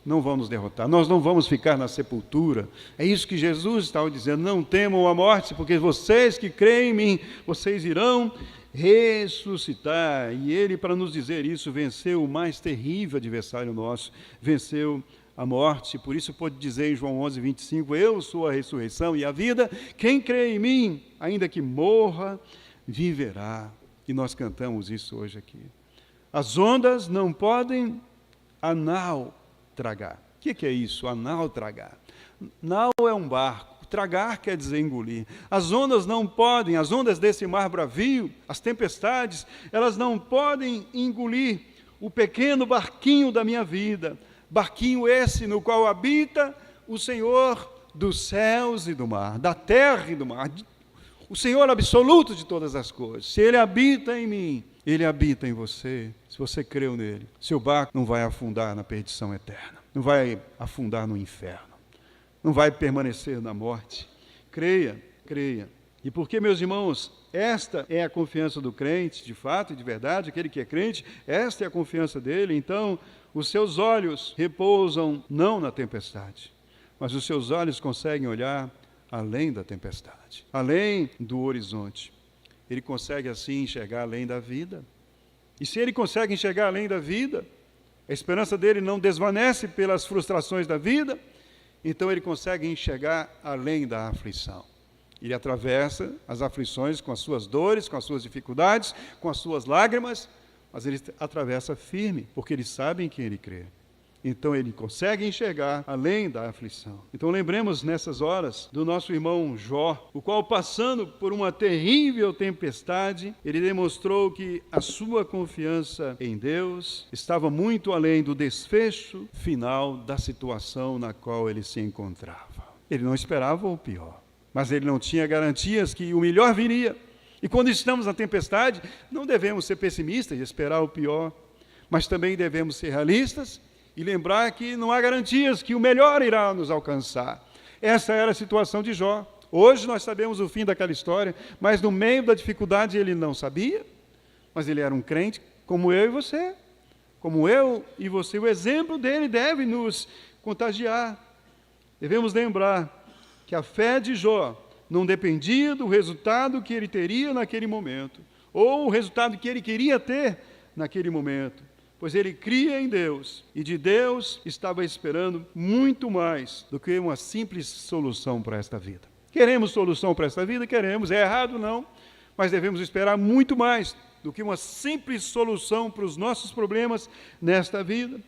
S1: não vão nos derrotar, nós não vamos ficar na sepultura. É isso que Jesus estava dizendo, não temam a morte, porque vocês que creem em mim, vocês irão ressuscitar. E Ele, para nos dizer isso, venceu o mais terrível adversário nosso, venceu a morte. Por isso pode dizer em João 11, 25, eu sou a ressurreição e a vida, quem crê em mim, ainda que morra, viverá. E nós cantamos isso hoje aqui. As ondas não podem tragar. O que é isso? Tragar. Nau é um barco, tragar quer dizer engolir. As ondas não podem, as ondas desse mar bravio, as tempestades, elas não podem engolir o pequeno barquinho da minha vida, barquinho esse no qual habita o Senhor dos céus e do mar, da terra e do mar, o Senhor absoluto de todas as coisas. Se Ele habita em mim, Ele habita em você. Se você creu nele, seu barco não vai afundar na perdição eterna, não vai afundar no inferno, não vai permanecer na morte. Creia, creia. E porque, meus irmãos, esta é a confiança do crente, de fato e de verdade, aquele que é crente, esta é a confiança dele. Então, os seus olhos repousam não na tempestade, mas os seus olhos conseguem olhar além da tempestade, além do horizonte. Ele consegue assim enxergar além da vida. E se ele consegue enxergar além da vida, a esperança dele não desvanece pelas frustrações da vida, então ele consegue enxergar além da aflição. Ele atravessa as aflições com as suas dores, com as suas dificuldades, com as suas lágrimas, mas ele atravessa firme, porque ele sabe em quem ele crê. Então ele consegue enxergar além da aflição. Então lembremos nessas horas do nosso irmão Jó, o qual, passando por uma terrível tempestade, ele demonstrou que a sua confiança em Deus estava muito além do desfecho final da situação na qual ele se encontrava. Ele não esperava o pior, mas ele não tinha garantias que o melhor viria. E quando estamos na tempestade, não devemos ser pessimistas e esperar o pior, mas também devemos ser realistas e lembrar que não há garantias que o melhor irá nos alcançar. Essa era a situação de Jó. Hoje nós sabemos o fim daquela história, mas no meio da dificuldade ele não sabia, mas ele era um crente como eu e você. Como eu e você, o exemplo dele deve nos contagiar. Devemos lembrar que a fé de Jó não dependia do resultado que ele teria naquele momento, ou o resultado que ele queria ter naquele momento, pois ele cria em Deus, e de Deus estava esperando muito mais do que uma simples solução para esta vida. Queremos solução para esta vida? Queremos, é errado não, mas devemos esperar muito mais do que uma simples solução para os nossos problemas nesta vida.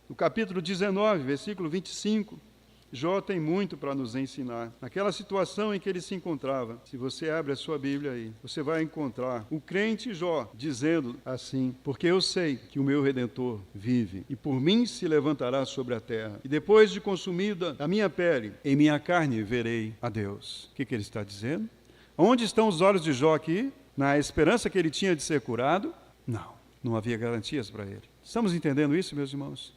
S1: No capítulo 19, versículo 25, Jó tem muito para nos ensinar. Naquela situação em que ele se encontrava, se você abre a sua Bíblia aí, você vai encontrar o crente Jó dizendo assim: porque eu sei que o meu Redentor vive, e por mim se levantará sobre a terra, e depois de consumida a minha pele, em minha carne verei a Deus. O que ele está dizendo? Onde estão os olhos de Jó aqui? Na esperança que ele tinha de ser curado? Não havia garantias para ele. Estamos entendendo isso, meus irmãos?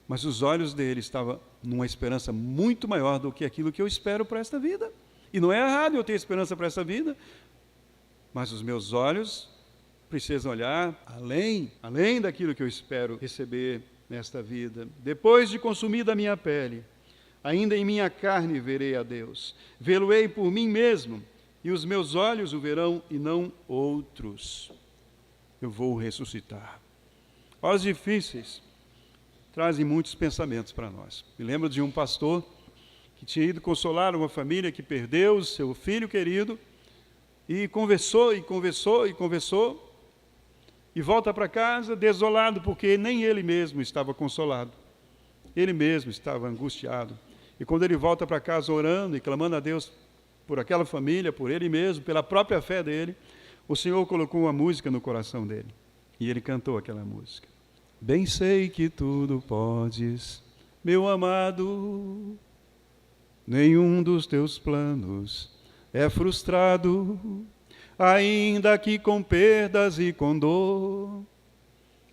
S1: Mas os olhos dele estavam numa esperança muito maior do que aquilo que eu espero para esta vida. E não é errado eu ter esperança para esta vida, mas os meus olhos precisam olhar além daquilo que eu espero receber nesta vida. Depois de consumida a minha pele, ainda em minha carne verei a Deus. Vê-lo-ei por mim mesmo, e os meus olhos o verão e não outros. Eu vou ressuscitar. Horas difíceis trazem muitos pensamentos para nós. Me lembro de um pastor que tinha ido consolar uma família que perdeu o seu filho querido e conversou, e volta para casa desolado, porque nem ele mesmo estava consolado. Ele mesmo estava angustiado. E quando ele volta para casa orando e clamando a Deus por aquela família, por ele mesmo, pela própria fé dele, o Senhor colocou uma música no coração dele. E ele cantou aquela música. Bem sei que tudo podes, meu amado, nenhum dos teus planos é frustrado, ainda que com perdas e com dor.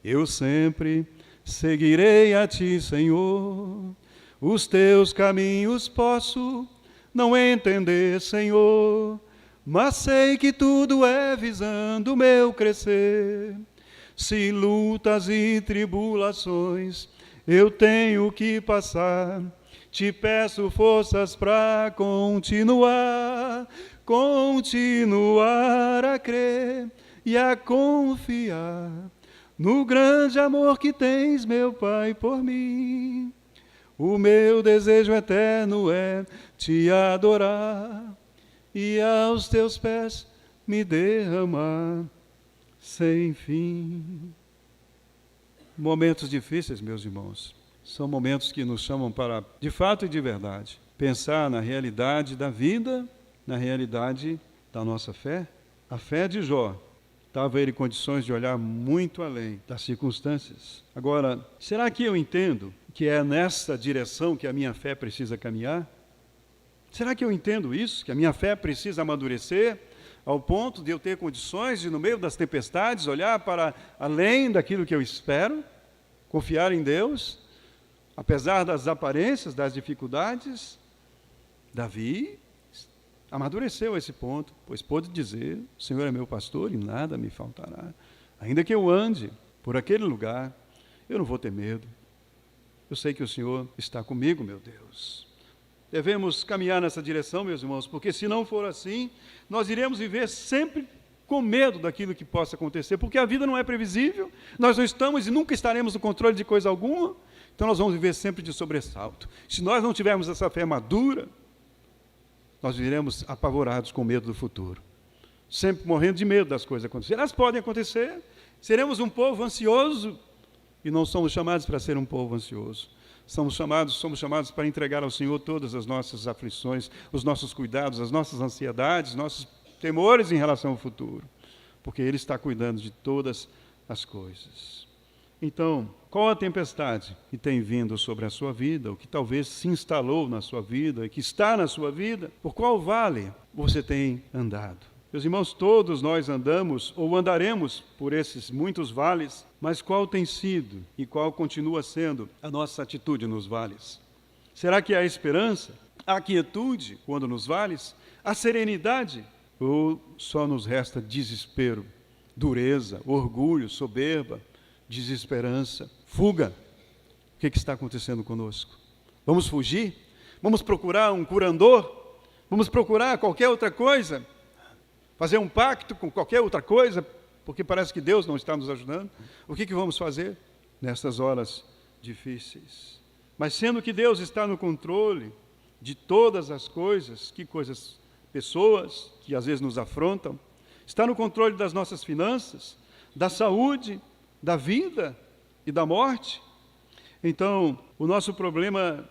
S1: Eu sempre seguirei a ti, Senhor, os teus caminhos posso não entender, Senhor, mas sei que tudo é visando o meu crescer. Se lutas e tribulações eu tenho que passar, te peço forças para continuar a crer e a confiar no grande amor que tens, meu Pai, por mim. O meu desejo eterno é te adorar e aos teus pés me derramar sem fim. Momentos difíceis, meus irmãos, são momentos que nos chamam para, de fato e de verdade, pensar na realidade da vida, na realidade da nossa fé. A fé de Jó dava a ele condições de olhar muito além das circunstâncias. Agora, será que eu entendo que é nessa direção que a minha fé precisa caminhar? Será que eu entendo isso? Que a minha fé precisa amadurecer? ao ponto de eu ter condições de, no meio das tempestades, olhar para além daquilo que eu espero, confiar em Deus, apesar das aparências, das dificuldades. Davi amadureceu esse ponto, pois pôde dizer: o Senhor é meu pastor e nada me faltará. Ainda que eu ande por aquele lugar, eu não vou ter medo. Eu sei que o Senhor está comigo, meu Deus. Devemos caminhar nessa direção, meus irmãos, porque se não for assim, nós iremos viver sempre com medo daquilo que possa acontecer, porque a vida não é previsível, nós não estamos e nunca estaremos no controle de coisa alguma, então nós vamos viver sempre de sobressalto. Se nós não tivermos essa fé madura, nós viveremos apavorados com medo do futuro, sempre morrendo de medo das coisas acontecerem. Elas podem acontecer, seremos um povo ansioso, e não somos chamados para ser um povo ansioso. Somos chamados para entregar ao Senhor todas as nossas aflições, os nossos cuidados, as nossas ansiedades, nossos temores em relação ao futuro, porque Ele está cuidando de todas as coisas. Então, qual a tempestade que tem vindo sobre a sua vida, ou que talvez se instalou na sua vida, e que está na sua vida? Por qual vale você tem andado? Meus irmãos, todos nós andamos ou andaremos por esses muitos vales, mas qual tem sido e qual continua sendo a nossa atitude nos vales? Será que há esperança, há quietude quando nos vales, há serenidade? Ou só nos resta desespero, dureza, orgulho, soberba, desesperança, fuga? O que está acontecendo conosco? Vamos fugir? Vamos procurar um curandor? Vamos procurar qualquer outra coisa? Fazer um pacto com qualquer outra coisa, porque parece que Deus não está nos ajudando? O que vamos fazer nessas horas difíceis? Mas sendo que Deus está no controle de todas as coisas, que coisas, pessoas que às vezes nos afrontam, está no controle das nossas finanças, da saúde, da vida e da morte. Então, o nosso problema,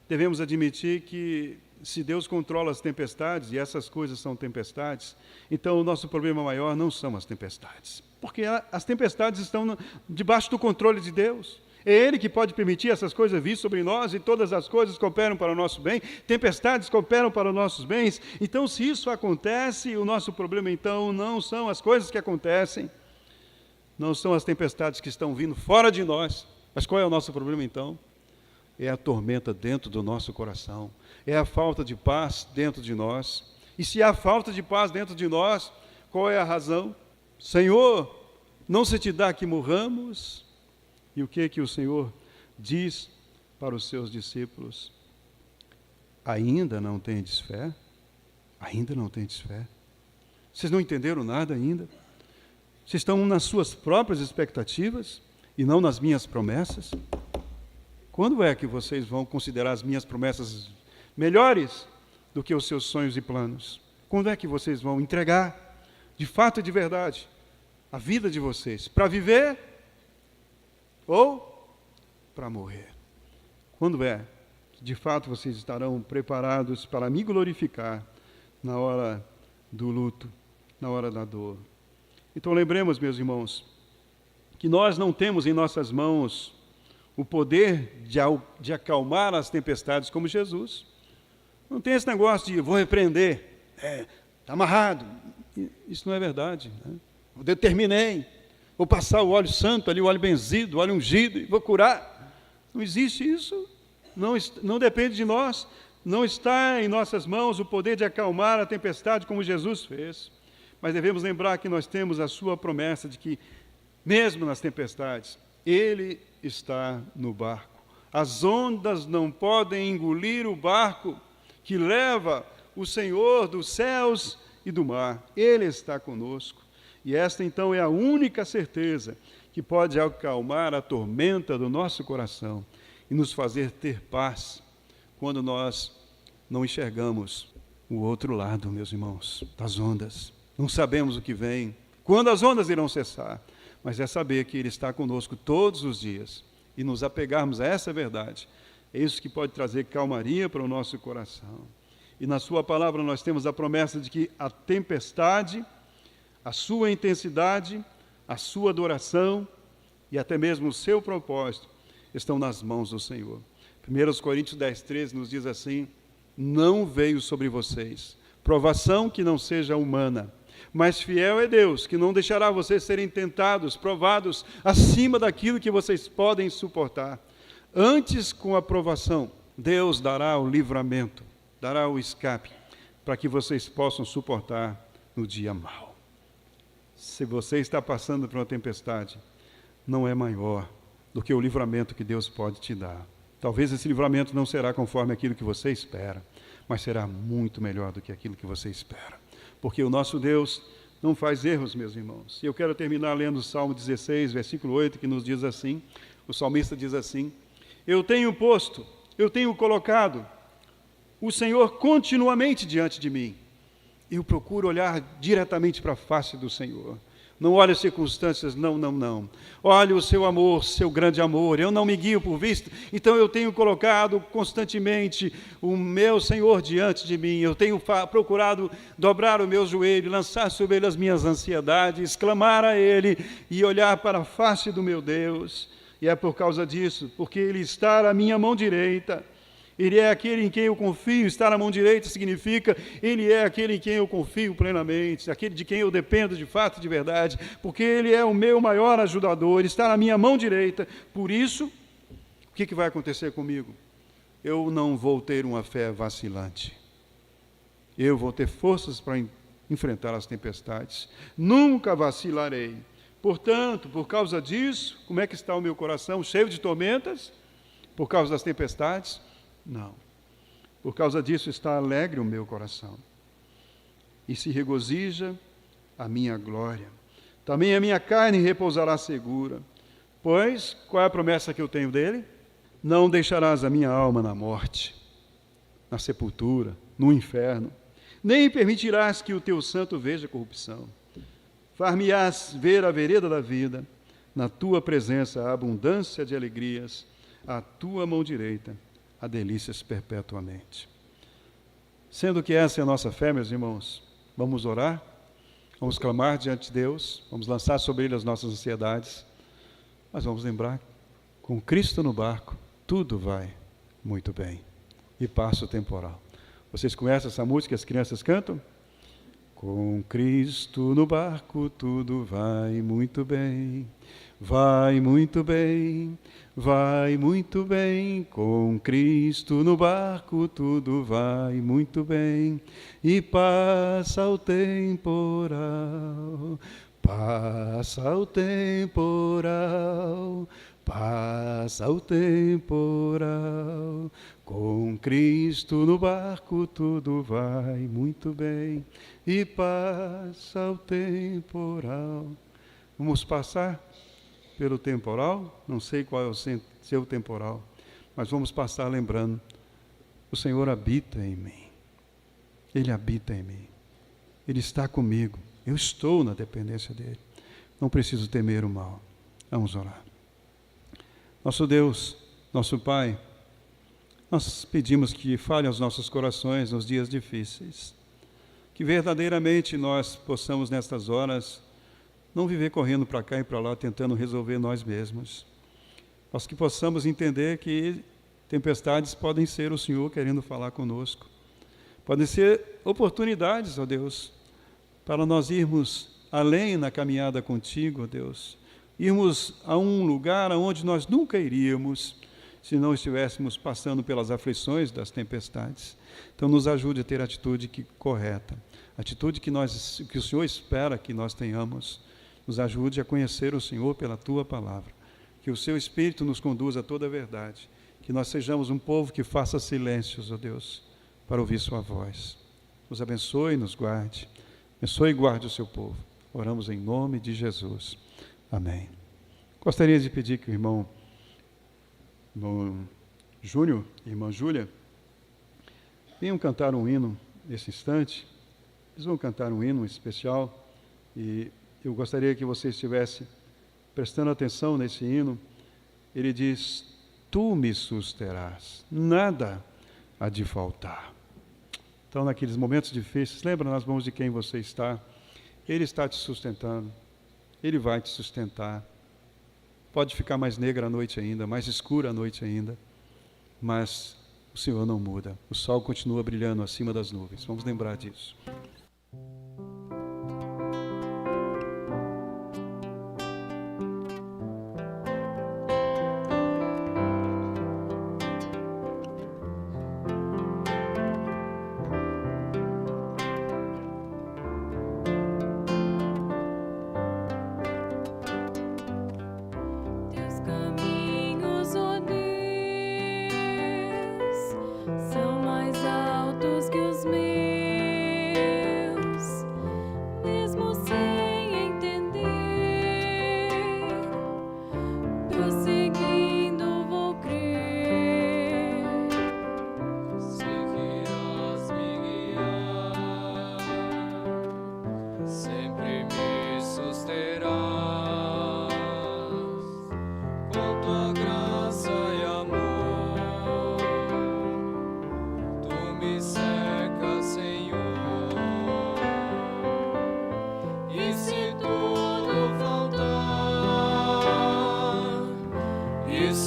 S1: devemos admitir que se Deus controla as tempestades, e essas coisas são tempestades, então o nosso problema maior não são as tempestades, porque as tempestades estão debaixo do controle de Deus. É Ele que pode permitir essas coisas vir sobre nós, e todas as coisas cooperam para o nosso bem, tempestades cooperam para os nossos bens. Então, se isso acontece, o nosso problema então não são as coisas que acontecem, não são as tempestades que estão vindo fora de nós. Mas qual é o nosso problema então? É a tormenta dentro do nosso coração, é a falta de paz dentro de nós. E se há falta de paz dentro de nós, qual é a razão? Senhor, não se te dá que morramos? E o que o Senhor diz para os seus discípulos? Ainda não tendes fé? Ainda não tendes fé? Vocês não entenderam nada ainda? Vocês estão nas suas próprias expectativas e não nas minhas promessas? Quando é que vocês vão considerar as minhas promessas melhores do que os seus sonhos e planos? Quando é que vocês vão entregar, de fato e de verdade, a vida de vocês para viver ou para morrer? Quando é que, de fato, vocês estarão preparados para me glorificar na hora do luto, na hora da dor? Então, lembremos, meus irmãos, que nós não temos em nossas mãos o poder de acalmar as tempestades como Jesus. Não tem esse negócio de vou repreender, está amarrado. Isso não é verdade, né? Eu determinei, vou passar o óleo santo ali, o óleo benzido, o óleo ungido, e vou curar. Não existe isso, não depende de nós, não está em nossas mãos o poder de acalmar a tempestade como Jesus fez. Mas devemos lembrar que nós temos a sua promessa de que, mesmo nas tempestades, Ele está no barco. As ondas não podem engolir o barco que leva o Senhor dos céus e do mar. Ele está conosco. E esta, então, é a única certeza que pode acalmar a tormenta do nosso coração e nos fazer ter paz quando nós não enxergamos o outro lado, meus irmãos, das ondas. Não sabemos o que vem, quando as ondas irão cessar, mas é saber que Ele está conosco todos os dias e nos apegarmos a essa verdade. É isso que pode trazer calmaria para o nosso coração. E na sua palavra nós temos a promessa de que a tempestade, a sua intensidade, a sua adoração e até mesmo o seu propósito estão nas mãos do Senhor. 1 Coríntios 10:13 nos diz assim: não veio sobre vocês provação que não seja humana, Mas fiel é Deus, que não deixará vocês serem tentados, provados, acima daquilo que vocês podem suportar. Antes, com a provação, Deus dará o livramento, dará o escape, para que vocês possam suportar no dia mau. Se você está passando por uma tempestade, não é maior do que o livramento que Deus pode te dar. Talvez esse livramento não será conforme aquilo que você espera, mas será muito melhor do que aquilo que você espera. Porque o nosso Deus não faz erros, meus irmãos. E eu quero terminar lendo o Salmo 16, versículo 8, que nos diz assim, o salmista diz assim: eu tenho colocado o Senhor continuamente diante de mim. Eu procuro olhar diretamente para a face do Senhor. Não olho as circunstâncias, não. Olho o seu amor, seu grande amor. Eu não me guio por vista. Então eu tenho colocado constantemente o meu Senhor diante de mim. Eu tenho procurado dobrar o meu joelho, lançar sobre ele as minhas ansiedades, clamar a ele e olhar para a face do meu Deus. E é por causa disso, porque ele está à minha mão direita. Ele é aquele em quem eu confio. Estar na mão direita significa ele é aquele em quem eu confio plenamente, aquele de quem eu dependo de fato, de verdade, porque ele é o meu maior ajudador, ele está na minha mão direita. Por isso, o que vai acontecer comigo? Eu não vou ter uma fé vacilante. Eu vou ter forças para enfrentar as tempestades. Nunca vacilarei. Portanto, por causa disso, como é que está o meu coração? Cheio de tormentas? Por causa das tempestades? Não. Por causa disso está alegre o meu coração. E se regozija a minha glória. Também a minha carne repousará segura. Pois, qual é a promessa que eu tenho dele? Não deixarás a minha alma na morte, na sepultura, no inferno. Nem permitirás que o teu santo veja corrupção. Far-me-ás ver a vereda da vida. Na tua presença há abundância de alegrias. À tua mão direita há delícias perpetuamente. Sendo que essa é a nossa fé, meus irmãos, vamos orar, vamos clamar diante de Deus, vamos lançar sobre Ele as nossas ansiedades, mas vamos lembrar, com Cristo no barco, tudo vai muito bem. E passa o temporal. Vocês conhecem essa música que as crianças cantam? Com Cristo no barco, tudo vai muito bem. Vai muito bem, vai muito bem, com Cristo no barco tudo vai muito bem, e passa o temporal, passa o temporal, passa o temporal, com Cristo no barco tudo vai muito bem, e passa o temporal. Vamos passar pelo temporal, não sei qual é o seu temporal, mas vamos passar lembrando, o Senhor habita em mim, Ele habita em mim, Ele está comigo, eu estou na dependência dEle, não preciso temer o mal. Vamos orar. Nosso Deus, nosso Pai, nós pedimos que fale aos nossos corações nos dias difíceis, que verdadeiramente nós possamos nestas horas não viver correndo para cá e para lá, tentando resolver nós mesmos. Mas que possamos entender que tempestades podem ser o Senhor querendo falar conosco. Podem ser oportunidades, ó Deus, para nós irmos além na caminhada contigo, ó Deus. Irmos a um lugar aonde nós nunca iríamos se não estivéssemos passando pelas aflições das tempestades. Então nos ajude a ter a atitude correta, a atitude que o Senhor espera que nós tenhamos. Nos ajude a conhecer o Senhor pela Tua palavra. Que o Seu Espírito nos conduza a toda a verdade. Que nós sejamos um povo que faça silêncios, ó Deus, para ouvir Sua voz. Nos abençoe e nos guarde. Abençoe e guarde o Seu povo. Oramos em nome de Jesus. Amém. Gostaria de pedir que o irmão Júnior e irmã Júlia venham cantar um hino nesse instante. Eles vão cantar um hino especial e eu gostaria que você estivesse prestando atenção nesse hino. Ele diz: tu me susterás, nada há de faltar. Então, naqueles momentos difíceis, lembra nas mãos de quem você está. Ele está te sustentando, Ele vai te sustentar. Pode ficar mais negra a noite ainda, mais escura a noite ainda, mas o Senhor não muda. O sol continua brilhando acima das nuvens. Vamos lembrar disso.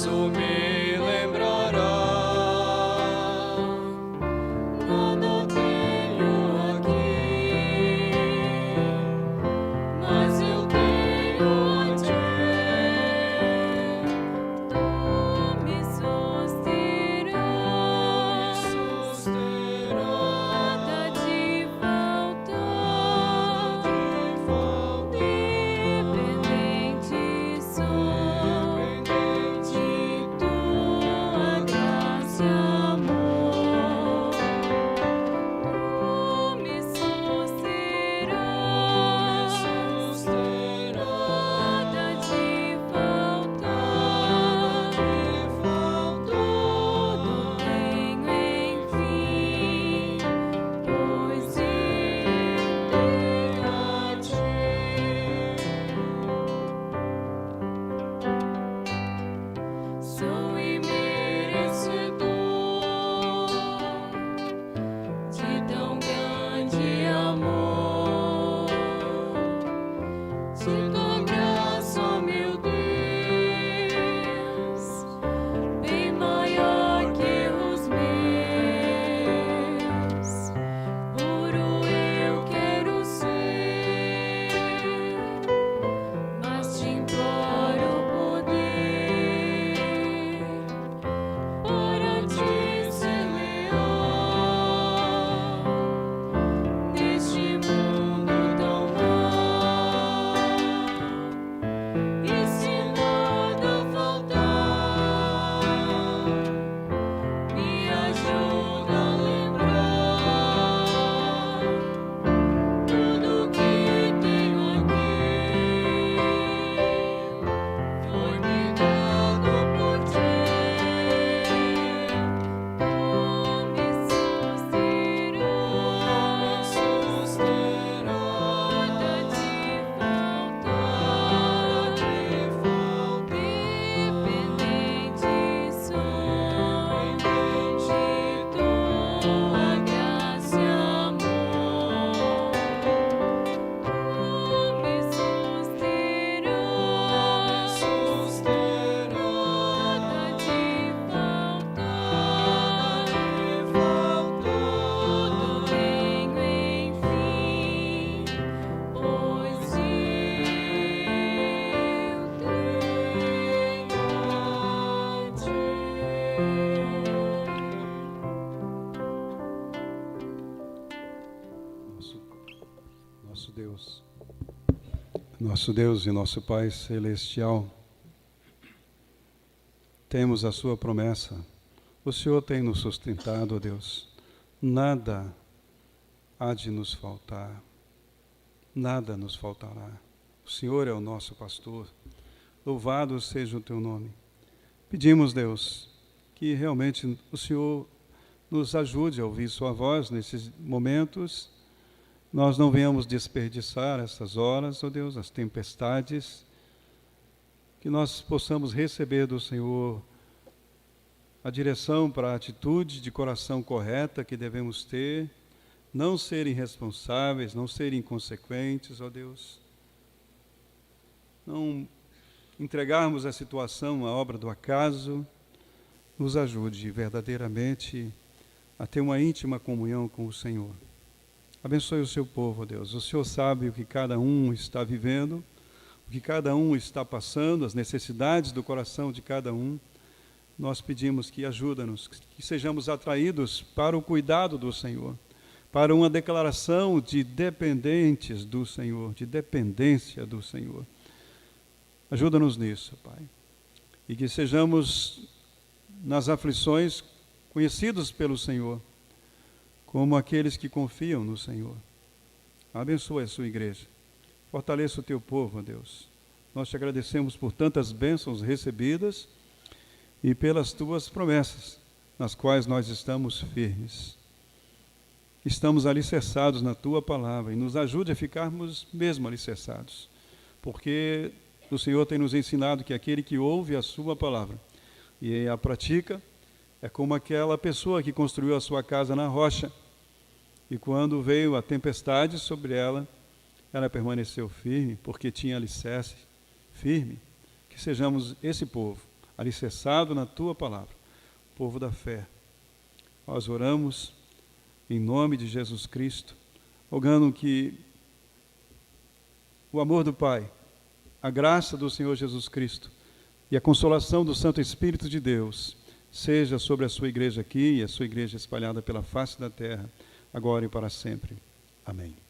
S2: isso me lembrará. Nada tenho aqui, mas eu tenho a ti. Tu me susterás, nada te faltar. Dependente sou de tua graça e amor. Tu me susterás, nada te faltar. Tudo tenho enfim, pois tenho a ti. Sou imerecedor de tão grande amor, de tua graça, ó meu Deus, bem maior que os meus. Puro eu quero ser, mas te imploro poder para te ser leal neste mundo tão mau. E se nada faltar, me ajuda a lembrar tudo que tenho aqui foi me dado por ti. Tu me susterás, nada te faltar. Dependente sou de tua graça e amor. Tu me susterás, nada te faltar. Tudo tenho enfim, pois eu
S1: Nosso Deus e nosso Pai Celestial, temos a sua promessa. O Senhor tem nos sustentado, ó Deus. Nada há de nos faltar. Nada nos faltará. O Senhor é o nosso pastor. Louvado seja o teu nome. Pedimos, Deus, que realmente o Senhor nos ajude a ouvir sua voz nesses momentos. Nós não venhamos desperdiçar essas horas, ó Deus, as tempestades, que nós possamos receber do Senhor a direção para a atitude de coração correta que devemos ter, não ser irresponsáveis, não ser inconsequentes, ó Deus, não entregarmos a situação à obra do acaso. Nos ajude verdadeiramente a ter uma íntima comunhão com o Senhor. Abençoe o seu povo, ó Deus. O Senhor sabe o que cada um está vivendo, o que cada um está passando, as necessidades do coração de cada um. Nós pedimos que ajuda-nos, que sejamos atraídos para o cuidado do Senhor, para uma declaração de dependentes do Senhor, de dependência do Senhor. Ajuda-nos nisso, Pai. E que sejamos, nas aflições, conhecidos pelo Senhor, como aqueles que confiam no Senhor. Abençoa a sua igreja. Fortaleça o teu povo, ó Deus. Nós te agradecemos por tantas bênçãos recebidas e pelas tuas promessas, nas quais nós estamos firmes. Estamos alicerçados na tua palavra e nos ajude a ficarmos mesmo alicerçados, porque o Senhor tem nos ensinado que aquele que ouve a sua palavra e a pratica é como aquela pessoa que construiu a sua casa na rocha e quando veio a tempestade sobre ela, ela permaneceu firme porque tinha alicerce firme. Que sejamos esse povo, alicerçado na tua palavra, povo da fé. Nós oramos em nome de Jesus Cristo, rogando que o amor do Pai, a graça do Senhor Jesus Cristo e a consolação do Santo Espírito de Deus seja sobre a sua igreja aqui e a sua igreja espalhada pela face da terra, agora e para sempre. Amém.